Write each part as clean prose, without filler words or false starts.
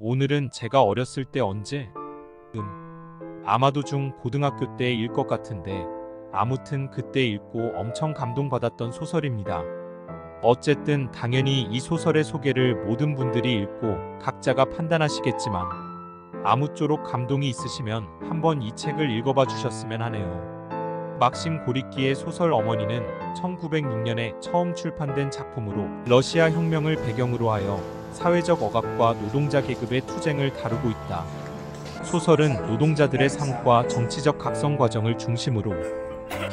오늘은 제가 어렸을 때 언제? 아마도 고등학교 때일 것 같은데 아무튼 그때 읽고 엄청 감동받았던 소설입니다. 어쨌든 당연히 이 소설의 소개를 모든 분들이 읽고 각자가 판단하시겠지만 아무쪼록 감동이 있으시면 한번 이 책을 읽어봐 주셨으면 하네요. 막심 고리끼의 소설 어머니는 1906년에 처음 출판된 작품으로 러시아 혁명을 배경으로 하여 사회적 억압과 노동자 계급의 투쟁을 다루고 있다. 소설은 노동자들의 삶과 정치적 각성 과정을 중심으로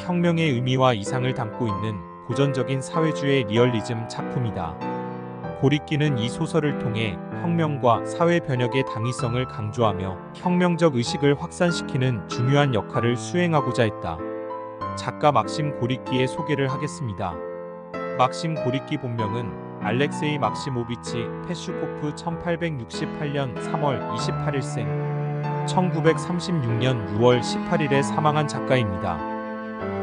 혁명의 의미와 이상을 담고 있는 고전적인 사회주의 리얼리즘 작품이다. 고리끼는 이 소설을 통해 혁명과 사회 변혁의 당위성을 강조하며 혁명적 의식을 확산시키는 중요한 역할을 수행하고자 했다. 작가 막심 고리끼의 소개를 하겠습니다. 막심 고리끼 본명은 알렉세이 막시모비치 페슈코프 1868년 3월 28일생 1936년 6월 18일에 사망한 작가입니다.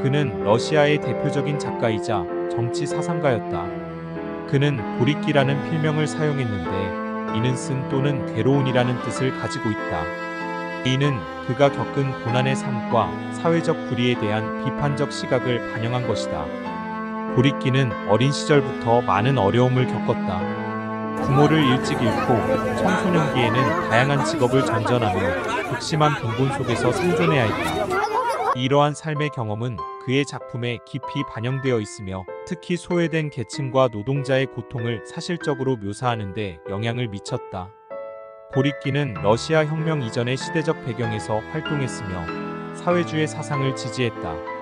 그는 러시아의 대표적인 작가이자 정치 사상가였다. 그는 고리끼라는 필명을 사용했는데 이는 쓴 또는 괴로운이라는 뜻을 가지고 있다. 이는 그가 겪은 고난의 삶과 사회적 불의에 대한 비판적 시각을 반영한 것이다. 고리끼는 어린 시절부터 많은 어려움을 겪었다. 부모를 일찍 잃고 청소년기에는 다양한 직업을 전전하며 극심한 빈곤 속에서 생존해야 했다. 이러한 삶의 경험은 그의 작품에 깊이 반영되어 있으며 특히 소외된 계층과 노동자의 고통을 사실적으로 묘사하는 데 영향을 미쳤다. 고리끼는 러시아 혁명 이전의 시대적 배경에서 활동했으며 사회주의 사상을 지지했다.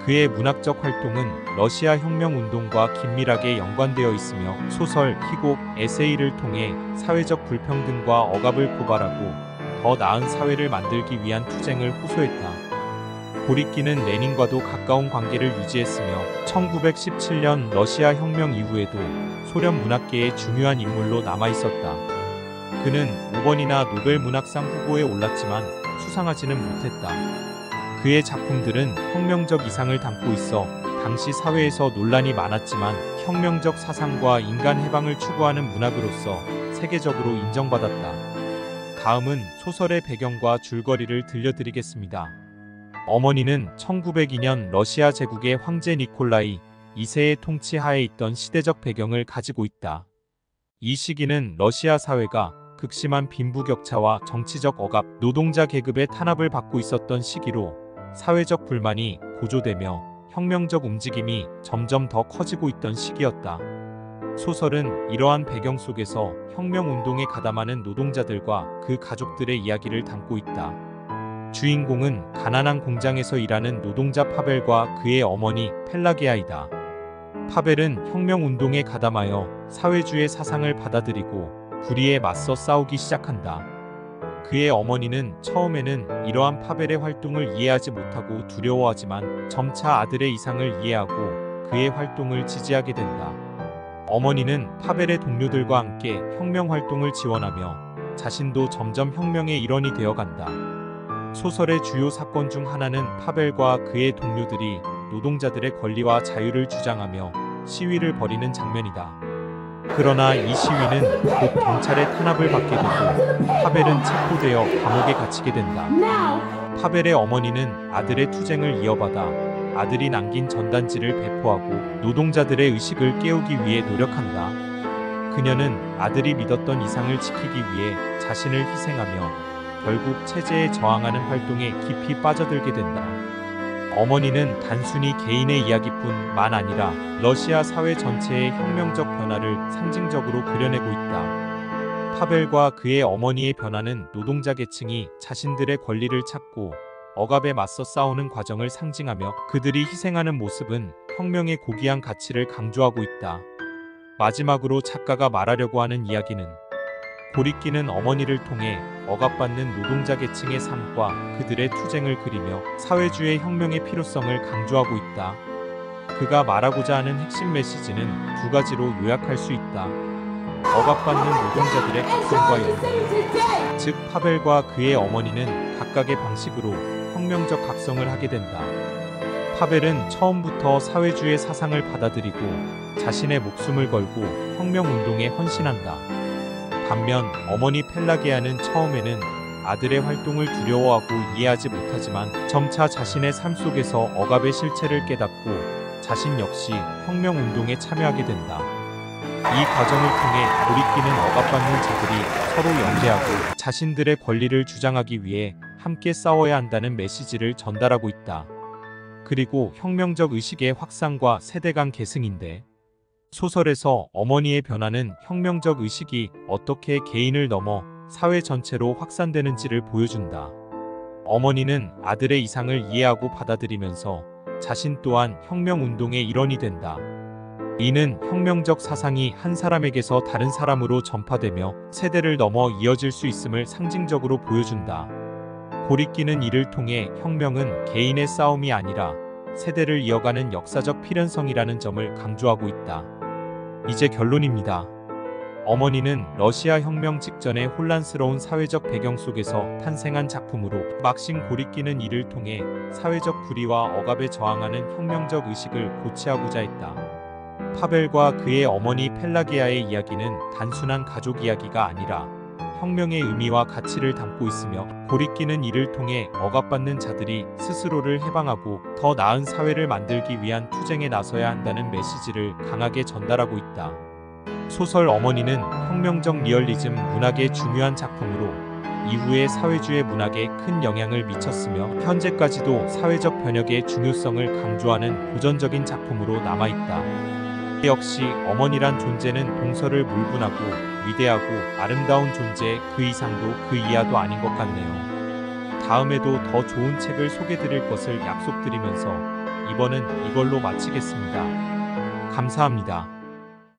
그의 문학적 활동은 러시아 혁명운동과 긴밀하게 연관되어 있으며 소설, 희곡, 에세이를 통해 사회적 불평등과 억압을 고발하고 더 나은 사회를 만들기 위한 투쟁을 호소했다. 고리끼는 레닌과도 가까운 관계를 유지했으며 1917년 러시아 혁명 이후에도 소련 문학계의 중요한 인물로 남아있었다. 그는 5번이나 노벨 문학상 후보에 올랐지만 수상하지는 못했다. 그의 작품들은 혁명적 이상을 담고 있어 당시 사회에서 논란이 많았지만 혁명적 사상과 인간 해방을 추구하는 문학으로서 세계적으로 인정받았다. 다음은 소설의 배경과 줄거리를 들려드리겠습니다. 어머니는 1902년 러시아 제국의 황제 니콜라이 2세의 통치 하에 있던 시대적 배경을 가지고 있다. 이 시기는 러시아 사회가 극심한 빈부격차와 정치적 억압, 노동자 계급의 탄압을 받고 있었던 시기로 사회적 불만이 고조되며 혁명적 움직임이 점점 더 커지고 있던 시기였다. 소설은 이러한 배경 속에서 혁명운동에 가담하는 노동자들과 그 가족들의 이야기를 담고 있다. 주인공은 가난한 공장에서 일하는 노동자 파벨과 그의 어머니 펠라게아이다. 파벨은 혁명운동에 가담하여 사회주의 사상을 받아들이고 불의에 맞서 싸우기 시작한다. 그의 어머니는 처음에는 이러한 파벨의 활동을 이해하지 못하고 두려워하지만 점차 아들의 이상을 이해하고 그의 활동을 지지하게 된다. 어머니는 파벨의 동료들과 함께 혁명 활동을 지원하며 자신도 점점 혁명의 일원이 되어간다. 소설의 주요 사건 중 하나는 파벨과 그의 동료들이 노동자들의 권리와 자유를 주장하며 시위를 벌이는 장면이다. 그러나 이 시위는 곧 경찰의 탄압을 받게 되고 파벨은 체포되어 감옥에 갇히게 된다. 파벨의 어머니는 아들의 투쟁을 이어받아 아들이 남긴 전단지를 배포하고 노동자들의 의식을 깨우기 위해 노력한다. 그녀는 아들이 믿었던 이상을 지키기 위해 자신을 희생하며 결국 체제에 저항하는 활동에 깊이 빠져들게 된다. 어머니는 단순히 개인의 이야기뿐만 아니라 러시아 사회 전체의 혁명적 변화를 상징적으로 그려내고 있다. 파벨과 그의 어머니의 변화는 노동자 계층이 자신들의 권리를 찾고 억압에 맞서 싸우는 과정을 상징하며 그들이 희생하는 모습은 혁명의 고귀한 가치를 강조하고 있다. 마지막으로 작가가 말하려고 하는 이야기는 고리끼는 어머니를 통해 억압받는 노동자 계층의 삶과 그들의 투쟁을 그리며 사회주의 혁명의 필요성을 강조하고 있다. 그가 말하고자 하는 핵심 메시지는 두 가지로 요약할 수 있다. 억압받는 노동자들의 각성과 연대, 즉 파벨과 그의 어머니는 각각의 방식으로 혁명적 각성을 하게 된다. 파벨은 처음부터 사회주의 사상을 받아들이고 자신의 목숨을 걸고 혁명운동에 헌신한다. 반면 어머니 펠라게아는 처음에는 아들의 활동을 두려워하고 이해하지 못하지만 점차 자신의 삶 속에서 억압의 실체를 깨닫고 자신 역시 혁명운동에 참여하게 된다. 이 과정을 통해 고립기는 억압받는 자들이 서로 연대하고 자신들의 권리를 주장하기 위해 함께 싸워야 한다는 메시지를 전달하고 있다. 그리고 혁명적 의식의 확산과 세대 간 계승인데, 소설에서 어머니의 변화는 혁명적 의식이 어떻게 개인을 넘어 사회 전체로 확산되는지를 보여준다. 어머니는 아들의 이상을 이해하고 받아들이면서 자신 또한 혁명운동의 일원이 된다. 이는 혁명적 사상이 한 사람에게서 다른 사람으로 전파되며 세대를 넘어 이어질 수 있음을 상징적으로 보여준다. 고립기는 이를 통해 혁명은 개인의 싸움이 아니라 세대를 이어가는 역사적 필연성이라는 점을 강조하고 있다. 이제 결론입니다. 어머니는 러시아 혁명 직전의 혼란스러운 사회적 배경 속에서 탄생한 작품으로, 막신 고립기는 이를 통해 사회적 불의와 억압에 저항하는 혁명적 의식을 고취하고자 했다. 파벨과 그의 어머니 펠라게아의 이야기는 단순한 가족 이야기가 아니라 혁명의 의미와 가치를 담고 있으며, 고립기는 이를 통해 억압받는 자들이 스스로를 해방하고 더 나은 사회를 만들기 위한 투쟁에 나서야 한다는 메시지를 강하게 전달하고 있다. 소설 어머니는 혁명적 리얼리즘 문학의 중요한 작품으로 이후의 사회주의 문학에 큰 영향을 미쳤으며, 현재까지도 사회적 변혁의 중요성을 강조하는 고전적인 작품으로 남아있다. 역시 어머니란 존재는 동서를 물분하고 위대하고 아름다운 존재, 그 이상도 그 이하도 아닌 것 같네요. 다음에도 더 좋은 책을 소개드릴 것을 약속드리면서 이번은 이걸로 마치겠습니다. 감사합니다.